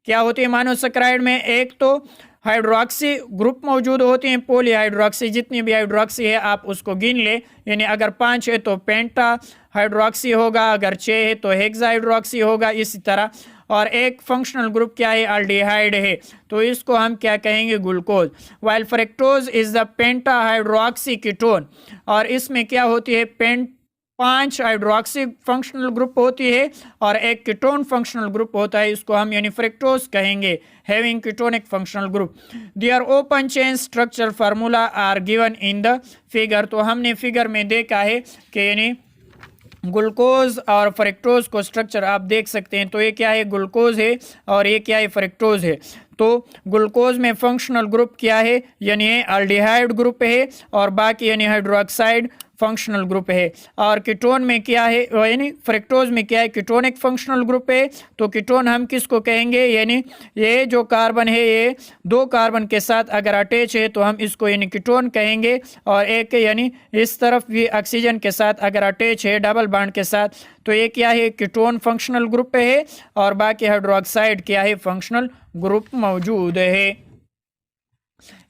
क्या होते हैं मोनोसैकेराइड में, एक तो हाइड्रोक्सी ग्रुप मौजूद होते हैं, पॉलीहाइड्रोक्सी, जितनी भी हाइड्रोक्सी है आप उसको गिन ले। यानी अगर 5 है तो पेंटा हाइड्रोक्सी होगा, अगर 6 है तो हेक्सा हाइड्रोक्सी होगा, इसी तरह। और एक फंक्शनल ग्रुप क्या है, अल्डिहाइड है, तो इसको हम क्या कहेंगे, glucose. While fructose is the penta hydroxy ketone. और इसमें क्या होती है, 5 हाइड्रोक्सी फंक्शनल ग्रुप होती है और एक कीटोन फंक्शनल ग्रुप होता है, इसको हम यानी फ्रक्टोज कहेंगे, having ketonic functional group. Their open chain structure formula are given in the figure. तो हमने फिगर में देखा है कि यानी ग्लूकोज और फ्रक्टोज को स्ट्रक्चर आप देख सकते हैं। तो ये क्या है, ग्लूकोज है, और ये क्या है, फ्रक्टोज है। तो ग्लूकोज में फंक्शनल ग्रुप क्या है, यानी अल्डिहाइड ग्रुप है, और बाकी यानी हाइड्रोक्साइड फंक्शनल ग्रुप है। और कीटोन में क्या है, यानी फ्रक्टोज में क्या है, कीटोनिक फंक्शनल ग्रुप है। तो कीटोन हम किसको कहेंगे, यानी ये जो कार्बन है ये 2 कार्बन के साथ अगर अटैच है तो हम इसको यानी कीटोन कहेंगे, और एक यानी इस तरफ भी ऑक्सीजन के साथ अगर अटैच है डबल बॉन्ड के साथ, तो ये क्या है, कीटोन फंक्शनल ग्रुप है, और बाकी हाइड्रोक्साइड क्या है, फंक्शनल ग्रुप मौजूद है।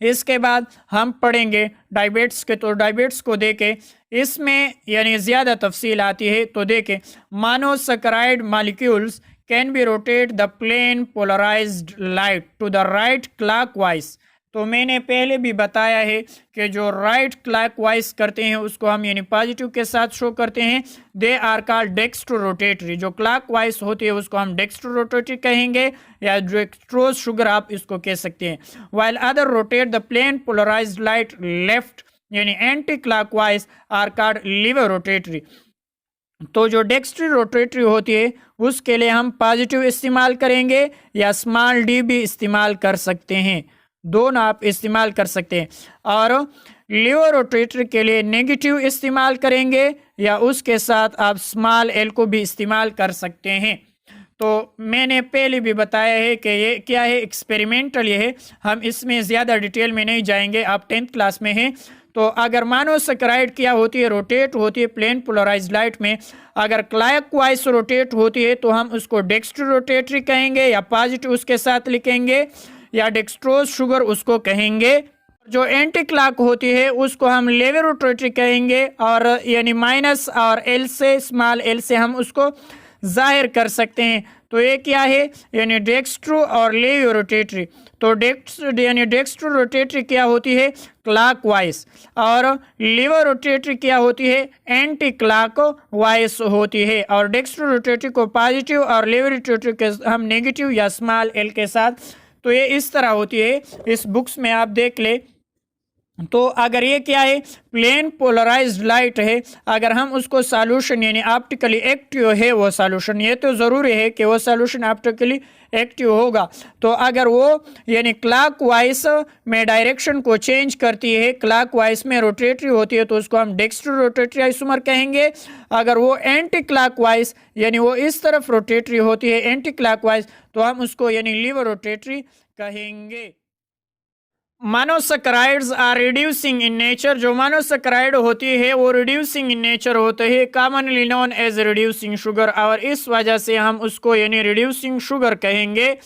इसके बाद हम पढ़ेंगे डाइबेट्स के। तो डाइबेट्स को देखें, इसमें यानी ज़्यादा तफसील आती है। तो देखें, monosaccharide molecules can be rotate the plane polarised light to the right clockwise तो मैंने पहले भी बताया है कि जो राइट क्लॉकवाइज करते हैं उसको हम यानी पॉजिटिव के साथ शो करते हैं, they are called dextro rotatory. जो क्लॉकवाइज होती है उसको हम डेक्स्ट्रो रोटेटरी कहेंगे या डेक्स्ट्रोज शुगर आप इसको कह सकते हैं। While other rotate the plane polarised light left यानी anti clockwise are called laevo rotatory. तो जो डेक्स्ट्री रोटेटरी होती है उसके लिए हम पॉजिटिव इस्तेमाल करेंगे या स्मॉल डी भी इस्तेमाल कर सकते हैं, दोनों आप इस्तेमाल कर सकते हैं। और लीवर रोटेटरी के लिए नेगेटिव इस्तेमाल करेंगे या उसके साथ आप स्मॉल एल को भी इस्तेमाल कर सकते हैं। तो मैंने पहले भी बताया है कि ये क्या है, एक्सपेरिमेंटल ये है, हम इसमें ज़्यादा डिटेल में नहीं जाएंगे, आप 10th क्लास में हैं। तो अगर मोनोसैकेराइड क्या होती है, रोटेट होती है प्लेन पोलराइज्ड लाइट में, अगर क्लॉकवाइज रोटेट होती है तो हम उसको डेक्स्ट्रो रोटेटरी कहेंगे या पॉजिटिव उसके साथ लिखेंगे या डेक्स्ट्रोज शुगर उसको कहेंगे। जो एंटी क्लॉक होती है उसको हम लीवर रोटेटरी कहेंगे और यानी माइनस और एल से स्मॉल एल से हम उसको जाहिर कर सकते हैं। तो ये क्या है यानी डेक्स्ट्रो और लीवर रोटेटरी। तो डेक्स्ट्रो रोटेटरी क्या होती है, क्लॉकवाइज, और लीवर रोटेटरी क्या होती है, एंटी क्लॉकवाइज होती है। और डेक्स्ट्रो रोटेटरी को पॉजिटिव और लीवर रोटेटरी के हम नेगेटिव या स्मॉल एल के साथ, तो ये इस तरह होती है, इस बुक्स में आप देख ले। तो अगर ये क्या है, प्लेन पोलराइज्ड लाइट है, अगर हम उसको सॉल्यूशन यानी ऑप्टिकली एक्टिव है वो सॉल्यूशन, ये तो ज़रूरी है कि वो सॉल्यूशन ऑप्टिकली एक्टिव होगा। तो अगर वो यानी क्लॉकवाइज में डायरेक्शन को चेंज करती है, क्लॉकवाइज में रोटेटरी होती है, तो उसको हम डेक्स्ट्रो रोटेटरी आइसोमर कहेंगे। अगर वो एंटी क्लॉकवाइज यानी वो इस तरफ रोटेटरी होती है एंटी क्लॉकवाइज, तो हम उसको यानी लीवर रोटेटरी कहेंगे। Monosaccharides are reducing in nature. जो मोनोसैकेराइड होती है वो रिड्यूसिंग इन नेचर होते हैं, commonly known as reducing sugar, और इस वजह से हम उसको यानी रिड्यूसिंग शुगर कहेंगे।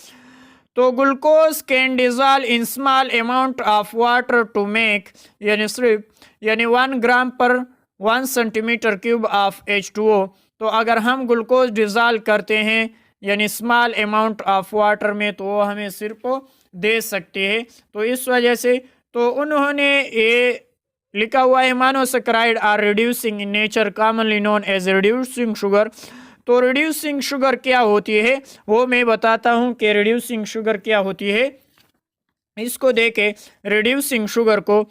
तो glucose can dissolve in small amount of water to make यानी सिर्फ यानी 1 ग्राम पर 1 सेंटीमीटर क्यूब ऑफ H2O। तो अगर हम ग्लूकोज डिजॉल्व करते हैं यानी स्मॉल अमाउंट ऑफ वाटर में, तो वो हमें सिर्फ दे सकते हैं। तो इस वजह से तो उन्होंने ये लिखा हुआ है monosaccharide are reducing in nature, commonly known as reducing sugar. तो रिड्यूसिंग शुगर क्या होती है वो मैं बताता हूँ कि रिड्यूसिंग शुगर क्या होती है। इसको देखे रिड्यूसिंग शुगर को,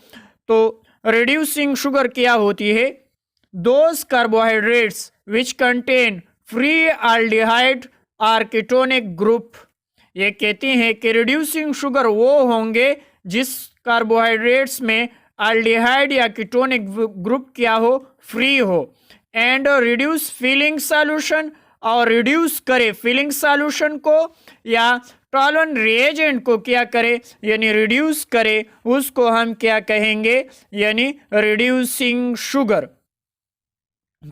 तो रिड्यूसिंग शुगर क्या होती है, those carbohydrates which contain free aldehyde और कीटोनिक ग्रुप। ये कहती हैं कि रिड्यूसिंग शुगर वो होंगे जिस कार्बोहाइड्रेट्स में एल्डिहाइड या कीटोनिक ग्रुप क्या हो, फ्री हो, एंड रिड्यूस फिलिंग सॉल्यूशन, और रिड्यूस करे फिलिंग सॉल्यूशन को या टॉलन रिएजेंट को क्या करे यानी रिड्यूस करे, उसको हम क्या कहेंगे यानी रिड्यूसिंग शुगर।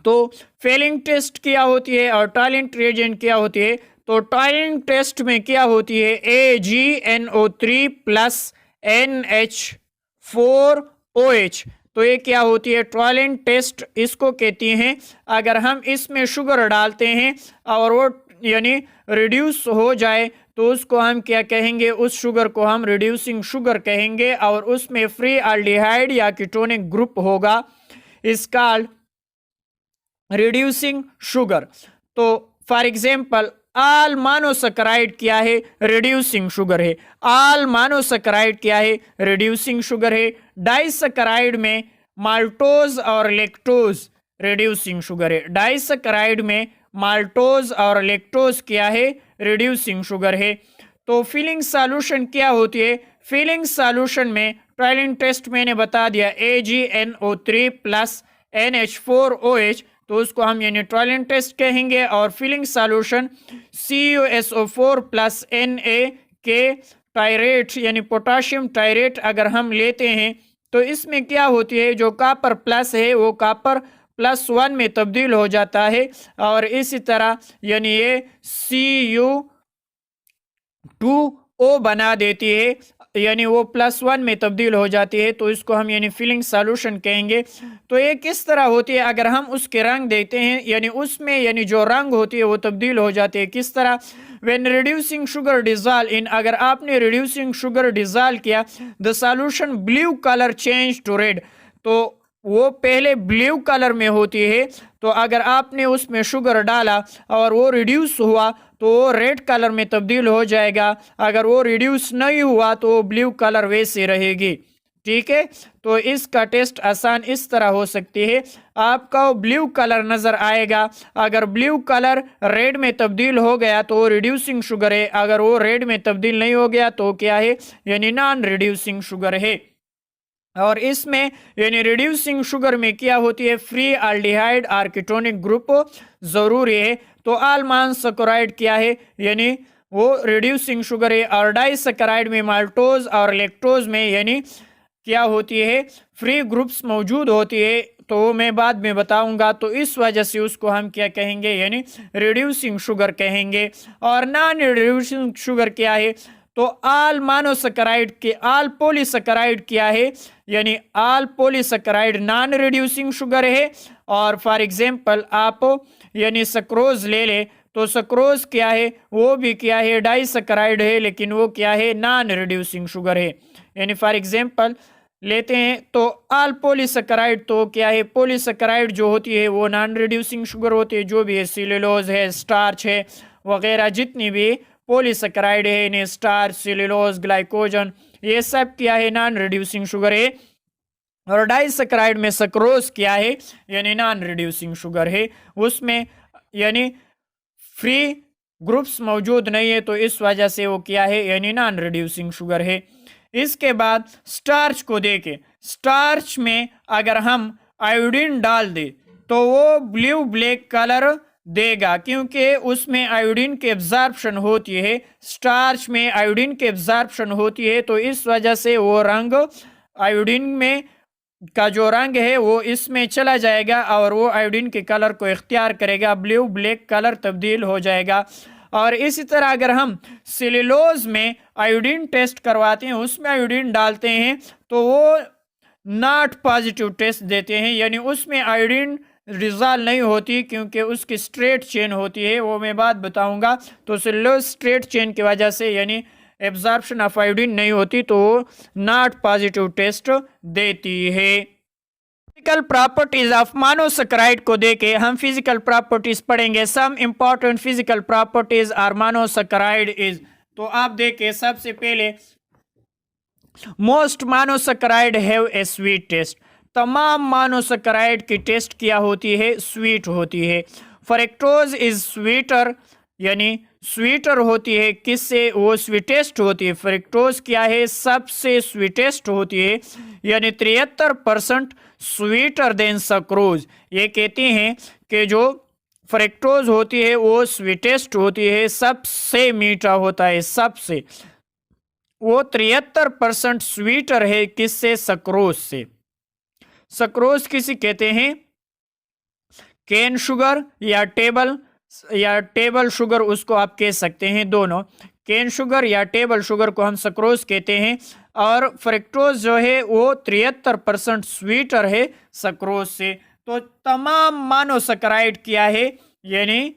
तो फिलिंग टेस्ट क्या होती है और टॉलेंट रिएजेंट क्या होती है। तो टॉलेंट टेस्ट में क्या होती है, AgNO3 प्लस NH4OH। तो ये क्या होती है, टॉलेंट टेस्ट इसको कहती हैं। अगर हम इसमें शुगर डालते हैं और वो यानी रिड्यूस हो जाए तो उसको हम क्या कहेंगे, उस शुगर को हम रिड्यूसिंग शुगर कहेंगे, और उसमें फ्री एल्डिहाइड या कीटोनिक ग्रुप होगा, इस कॉल्ड रिड्यूसिंग शुगर। तो फॉर एग्जाम्पल ऑल मोनोसैकेराइड क्या है, रिड्यूसिंग शुगर है। ऑल मोनोसैकेराइड क्या है, रिड्यूसिंग शुगर है। डाइसैकेराइड में माल्टोज और लेक्टोज रिड्यूसिंग शुगर है। डाइसैकेराइड में माल्टोज और लेक्टोज क्या है, रिड्यूसिंग शुगर है। तो फिलिंग सॉल्यूशन क्या होती है, फिलिंग सॉल्यूशन में टॉलेंट टेस्ट मैंने बता दिया, AgNO3 प्लस NH4OH, तो उसको हम यानी टॉलेंट टेस्ट कहेंगे। और Fehling solution CuSO4 plus NaK tartrate यानी पोटाशियम टायरेट अगर हम लेते हैं तो इसमें क्या होती है, जो कॉपर प्लस है वो कॉपर +1 में तब्दील हो जाता है, और इसी तरह यानी ये Cu2O बना देती है। यानी वो +1 में तब्दील हो जाती है, तो इसको हम यानी फिलिंग सॉल्यूशन कहेंगे। तो ये किस तरह होती है, अगर हम उसके रंग देते हैं यानी उसमें यानी जो रंग होती है वो तब्दील हो जाती है। किस तरह, when reducing sugar dissolve in, अगर आपने रिड्यूसिंग शुगर डिजॉल्व किया, the solution blue colour change to red, तो वो पहले ब्लू कलर में होती है, तो अगर आपने उसमें शुगर डाला और वो रिड्यूस हुआ तो वो रेड कलर में तब्दील हो जाएगा। अगर वो रिड्यूस नहीं हुआ तो वो ब्लू कलर वैसे रहेगी। ठीक है, तो इसका टेस्ट आसान इस तरह हो सकती है, आपका ब्लू कलर नजर आएगा, अगर ब्लू कलर रेड में तब्दील हो गया तो वो रिड्यूसिंग शुगर है, अगर वो रेड में तब्दील नहीं हो गया तो क्या है, यानी नॉन रिड्यूसिंग शुगर है। और इसमें यानी रिड्यूसिंग शुगर में क्या होती है, फ्री अल्डिहाइड और कीटोनिक ग्रुप जरूरी है। तो ऑल मोनोसैकेराइड क्या है, यानी वो रिड्यूसिंग शुगर है। और डाइसैकेराइड में माल्टोज और लैक्टोज में यानी क्या होती है, फ्री ग्रुप्स मौजूद होती है, तो वो मैं बाद में बताऊंगा। तो इस वजह से उसको हम क्या कहेंगे, यानी रिड्यूसिंग शुगर कहेंगे। और नॉन रिड्यूसिंग शुगर क्या है, तो आल मोनोसैकेराइड के आल पॉलीसैकेराइड क्या है, यानी आल पॉलीसैकेराइड नॉन रिड्यूसिंग शुगर है। और फॉर एग्जांपल आप यानी सक्रोज ले ले, तो सक्रोज क्या है, वो भी क्या है, डाइसैकेराइड है, लेकिन वो क्या है, नॉन रिड्यूसिंग शुगर है। यानी फॉर एग्जांपल लेते हैं तो आल पॉलीसैकेराइड, तो क्या है, पॉलीसैकेराइड जो होती है वो नॉन रिड्यूसिंग शुगर होती है, जो भी है, सेल्यूलोज है, स्टार्च है वगैरह, जितनी भी पॉलीसैकेराइड है, इन्हें स्टार्च, सेल्यूलोज, ग्लाइकोजन, ये सब क्या है, नॉन रिड्यूसिंग शुगर है। और डाइसैकेराइड में सक्रोज क्या है, यानी नॉन रिड्यूसिंग शुगर है, उसमें यानी फ्री ग्रुप्स मौजूद नहीं है, तो इस वजह से वो क्या है, यानी नॉन रिड्यूसिंग शुगर है। इसके बाद स्टार्च को देखें, स्टार्च में अगर हम आयोडीन डाल दें तो वो ब्लू ब्लैक कलर देगा, क्योंकि उसमें आयोडीन की एब्जॉर्प्शन होती है, स्टार्च में आयोडीन की एब्जॉर्प्शन होती है, तो इस वजह से वो रंग आयोडीन में का जो रंग है वो इसमें चला जाएगा और वो आयोडीन के कलर को इख्तियार करेगा, ब्लू ब्लैक कलर तब्दील हो जाएगा। और इसी तरह अगर हम सेल्यूलोज में आयोडीन टेस्ट करवाते हैं, उसमें आयोडीन डालते हैं, तो वो नॉट पॉजिटिव टेस्ट देते हैं, यानी उसमें आयोडीन रिजॉल्व नहीं होती, क्योंकि उसकी स्ट्रेट चेन होती है, वो मैं बात बताऊंगा। तो सेल्यूलोज स्ट्रेट चेन की वजह से यानी एब्जॉर्प्शन ऑफ आयोडीन नहीं होती, तो वो नॉट पॉजिटिव टेस्ट देती है। फिजिकल प्रॉपर्टीज ऑफ मोनोसैकेराइड को देके हम फिजिकल प्रॉपर्टीज पढ़ेंगे। Some important physical properties are monosaccharide is, तो आप देखें सबसे पहले most monosaccharide have a sweet taste, तमाम मोनोसैकेराइड की टेस्ट क्या होती है, स्वीट होती है। फ्रक्टोज इज स्वीटर, यानी स्वीटर होती है, किससे, वो स्वीटेस्ट होती है। फ्रक्टोज क्या है, सबसे स्वीटेस्ट होती है, यानी 73% स्वीटर देन सक्रोज। ये कहती हैं कि जो फ्रक्टोज होती है वो स्वीटेस्ट होती है, सबसे मीठा होता है, सबसे, वो 73% स्वीटर है, किससे, सक्रोज से। सक्रोज किसी कहते हैं, केन शुगर या टेबल शुगर, उसको आप कह सकते हैं, दोनों, केन शुगर या टेबल शुगर को हम सक्रोज कहते हैं। और फ्रक्टोज जो है वो 73% स्वीटर है सक्रोज से। तो तमाम मोनोसैकेराइड क्या है, यानी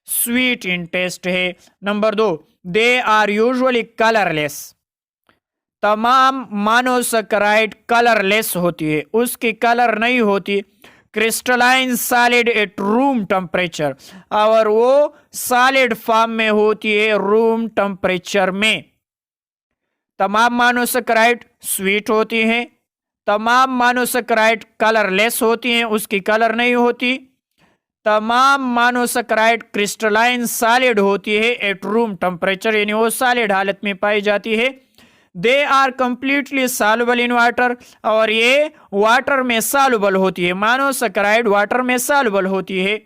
स्वीट इन टेस्ट है। Number 2, they are usually colourless, तमाम मोनोसैकेराइड कलरलेस होती है, उसकी कलर नहीं होती। Crystalline solid at room temperature, और वो सॉलिड फॉर्म में होती है रूम टेम्परेचर में। तमाम मोनोसैकेराइड स्वीट होती हैं, तमाम मोनोसैकेराइड कलरलेस होती हैं, उसकी कलर नहीं होती। तमाम मोनोसैकेराइड क्रिस्टलाइन सॉलिड होती है एट रूम टेम्परेचर, यानी वो सॉलिड हालत में पाई जाती है। They are completely soluble in water, और ये वाटर में सॉल्युबल होती है, मोनोसैकेराइड वाटर में सॉल्युबल होती है।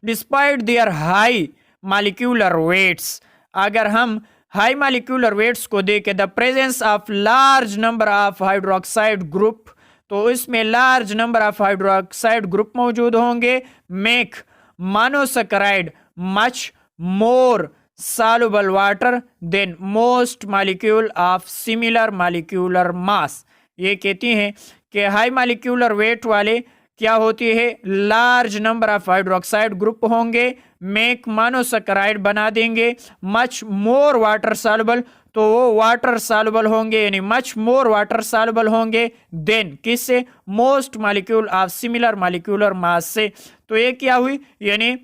Despite their high molecular weights, अगर हम हाई मॉलिक्यूलर वेट्स को देखें, the presence of large number of hydroxide group, तो इसमें large number of hydroxide group मौजूद होंगे, make monosaccharide much more soluble water than most molecule of similar molecular mass। ये कहती हैं कि हाई मॉलिक्यूलर वेट वाले क्या होती है, large number of hydroxide group होंगे, मेक मोनोसैकेराइड बना देंगे, मच मोर वाटर सॉल्युबल, तो वो वाटर सॉल्युबल होंगे यानी मच मोर वाटर सॉल्युबल होंगे देन किससे, most molecule of similar molecular mass से। तो ये क्या हुई, यानी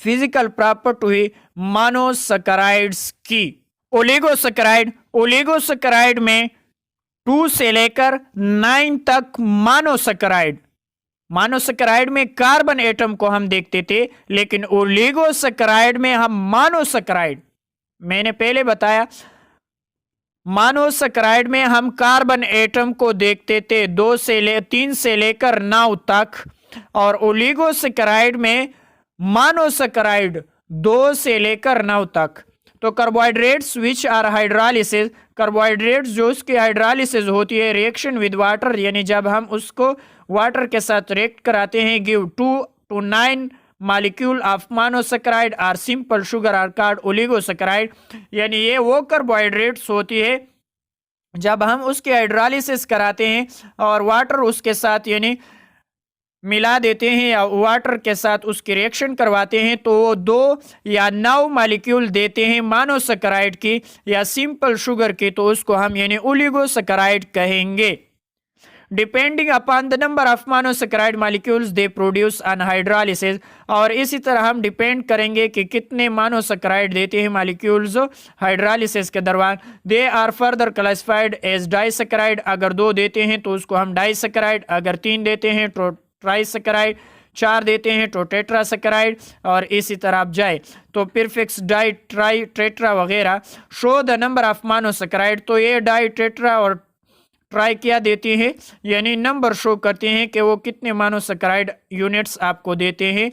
फिजिकल प्रॉपर्टी हुई मोनोसैकेराइड्स की। ओलिगोसैकेराइड, ओलिगोसैकेराइड में 2 से लेकर 9 तक मोनोसैकेराइड, मोनोसैकेराइड में कार्बन एटम को हम देखते थे, लेकिन ओलिगोसैकेराइड में हम मोनोसैकेराइड, मैंने पहले बताया मोनोसैकेराइड में हम कार्बन एटम को देखते थे 3 से लेकर 9 तक, और ओलिगोसैकेराइड में मोनोसैकेराइड 2 से लेकर 9 तक। तो carbohydrates which are hydrolysis, carbohydrates जो उसकी हाइड्रोलिसिस होती है रिएक्शन विद वाटर, यानी जब हम उसको वाटर के साथ रिएक्ट कराते हैं, give 2 to 9 molecule of monosaccharide are simple sugar are called oligosaccharide. यानी ये वो कार्बोहाइड्रेट्स होती है जब हम उसकी हाइड्रोलिसिस कराते हैं और वाटर उसके साथ यानी मिला देते हैं या वाटर के साथ उसकी रिएक्शन करवाते हैं, तो वो 2 या 9 मॉलिक्यूल देते हैं मोनोसैकेराइड की या सिंपल शुगर की, तो उसको हम यानी ओलिगोसैकेराइड कहेंगे। Depending upon the number of monosaccharide molecules they produce on hydrolysis, और इसी तरह हम डिपेंड करेंगे कि कितने मोनोसैकेराइड देते हैं मॉलिक्यूल्स हाइड्रोलिसिस के दौरान। They are further classified as disaccharide, अगर 2 देते हैं तो उसको हम डाइसैकेराइड, अगर 3 देते हैं तो ट्राइसैकेराइड, 4 देते हैं तो टेट्रासैकेराइड, और इसी तरह आप जाए तो प्रीफिक्स डाई, ट्राई, टेट्रा वगैरह। Show the number of monosaccharide, तो ये डाई, टेट्रा और ट्राई क्या देती है, यानी नंबर शो करते हैं कि वो कितने मोनोसैकेराइड यूनिट्स आपको देते हैं।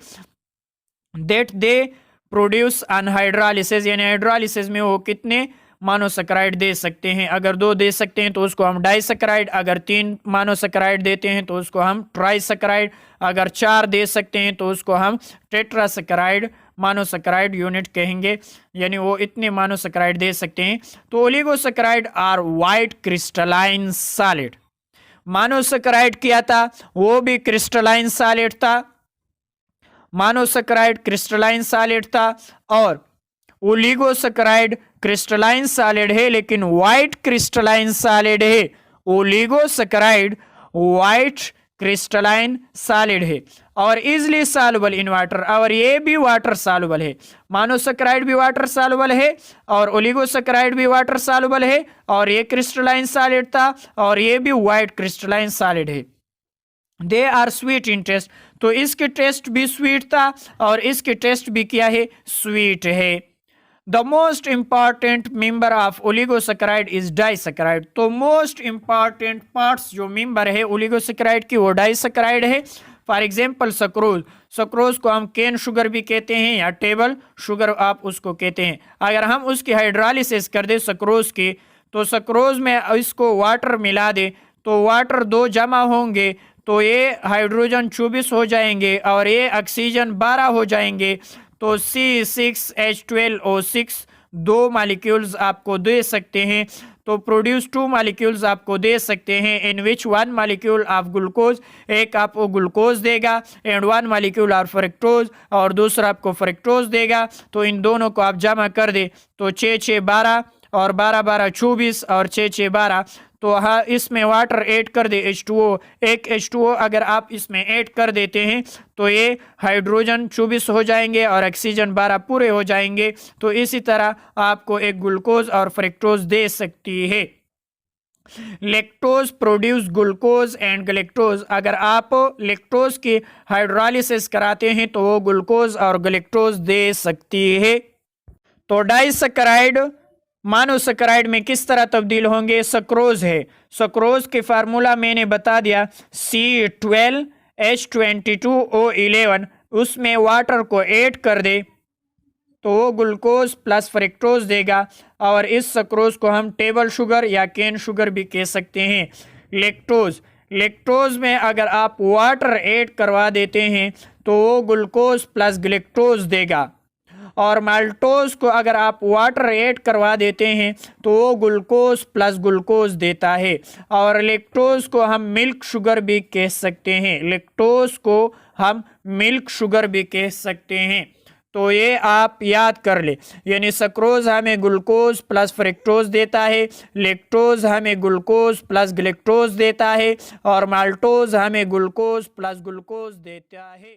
That they produce on hydrolysis, यानी हाइड्रोलिसिस में वो कितने मोनोसैकेराइड दे सकते हैं। अगर 2 दे सकते हैं तो उसको हम डाइसैकेराइड, अगर 3 मोनोसैकेराइड देते हैं तो उसको हम ट्राइसैकेराइड, अगर 4 दे सकते हैं तो उसको हम टेट्रासैकेराइड मोनोसैकेराइड यूनिट कहेंगे, यानी वो इतने मोनोसैकेराइड दे सकते हैं। तो oligosaccharide are white crystalline solid, monosaccharide क्या था, वो भी क्रिस्टलाइन सॉलिड था, मोनोसैकेराइड क्रिस्टलाइन सॉलिड था, और ओलिगोसैकेराइड क्रिस्टलाइन सॉलिड है लेकिन व्हाइट क्रिस्टलाइन सॉलिड है। ओलिगोसैकेराइड व्हाइट क्रिस्टलाइन सॉलिड है और इजिली सॉल्युबल इन वाटर, और ये भी वाटर सॉल्युबल है। मोनोसैकेराइड भी वाटर सॉल्युबल है और ओलिगोसैकेराइड भी वाटर सॉल्युबल है, और ये क्रिस्टलाइन सॉलिड था और ये भी व्हाइट क्रिस्टलाइन सॉलिड है। They are sweet in taste, तो इसके टेस्ट भी स्वीट था और इसके टेस्ट भी क्या है, स्वीट है। The most important member of oligosaccharide is disaccharide, तो मोस्ट इंपॉर्टेंट पार्ट्स जो मेंबर है ओलिगोसैकेराइड की वो डाइसैकेराइड है। फॉर एग्जांपल सक्रोज, सक्रोज को हम केन शुगर भी कहते हैं या टेबल शुगर आप उसको कहते हैं। अगर हम उसकी हाइड्रोलिसिस कर दे सक्रोज की, तो सक्रोज में इसको वाटर मिला दे तो वाटर 2 जमा होंगे, तो ये हाइड्रोजन 24 हो जाएंगे और ये ऑक्सीजन 12 हो जाएंगे, तो C6H12O6 2 मॉलिक्यूल्स आपको दे सकते हैं। तो प्रोड्यूस 2 मॉलिक्यूल्स आपको दे सकते हैं, इन विच 1 मॉलिक्यूल ऑफ ग्लूकोज, एक आपको ग्लूकोज देगा, एंड 1 मॉलिक्यूल ऑफ फ्रक्टोज, और दूसरा आपको फ्रक्टोज देगा। तो इन दोनों को आप जमा कर दे तो 6 12 और 12 12 24 और 6 12, तो हाँ इसमें वाटर ऐड कर दे H2O, एक H2O अगर आप इसमें ऐड कर देते हैं तो ये हाइड्रोजन 24 हो जाएंगे और ऑक्सीजन 12 पूरे हो जाएंगे। तो इसी तरह आपको एक ग्लूकोज और फ्रक्टोज दे सकती है। Lactose produce glucose and galactose, अगर आप लेक्टोज की हाइड्रोलिसिस कराते हैं तो वो ग्लूकोज और गलेक्टोज दे सकती है। तो डाइसैकेराइड मोनोसैकेराइड में किस तरह तब्दील होंगे, सक्रोज है, सक्रोज के फार्मूला मैंने बता दिया C12H22O11, उसमें वाटर को ऐड कर दे तो वो ग्लूकोज प्लस फ्रक्टोज देगा, और इस सक्रोज को हम टेबल शुगर या केन शुगर भी कह सकते हैं। लेक्टोज, लेक्टोज में अगर आप वाटर ऐड करवा देते हैं तो वो ग्लूकोज प्लस ग्लेक्टोज देगा, और माल्टोज को अगर आप वाटर ऐड करवा देते हैं तो वो ग्लूकोज प्लस ग्लूकोज देता है। और लेक्टोज को हम मिल्क शुगर भी कह सकते हैं, लेक्टोज को हम मिल्क शुगर भी कह सकते हैं। तो ये आप याद कर ले, यानी सक्रोज हमें ग्लूकोज प्लस फ्रक्टोज देता है, लेक्टोज हमें ग्लूकोज प्लस ग्लेक्टोज देता है और माल्टोज हमें ग्लूकोज प्लस ग्लूकोज देता है।